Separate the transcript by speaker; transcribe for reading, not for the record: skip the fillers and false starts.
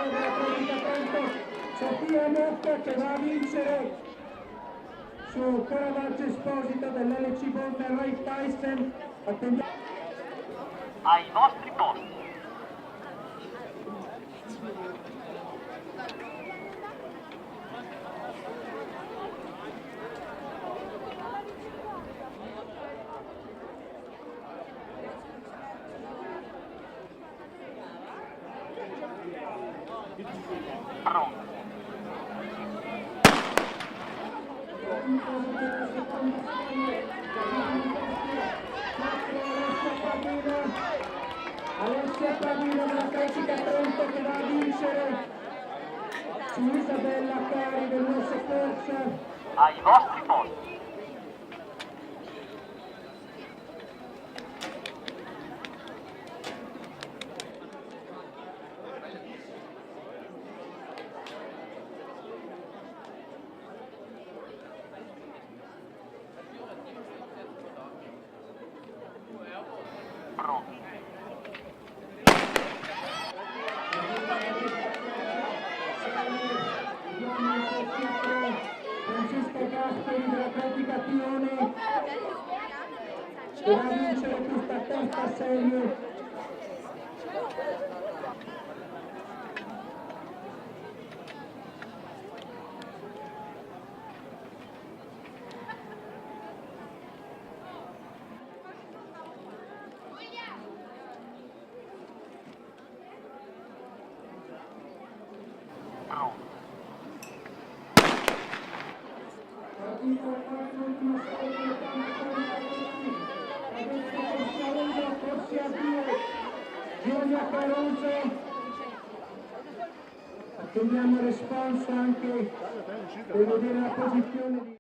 Speaker 1: della Pratica Trento, Sofia Mocca, che va a vincere su Coraggio Esposito dell'LC Bonner Ray Tyson.
Speaker 2: Ai vostri posti. Pronto.
Speaker 1: Alessia Pavino della Pratica Trento, che va a vincere su Isabella Cari del Rosso Corsa.
Speaker 2: Ai vostri posti. Pronto.
Speaker 1: Francesco Gasperi della Pratica Pione, che va a vincere questa terza serie.
Speaker 2: Pronto.
Speaker 1: Giulia Caruso, attendiamo il responso anche per vedere la posizione di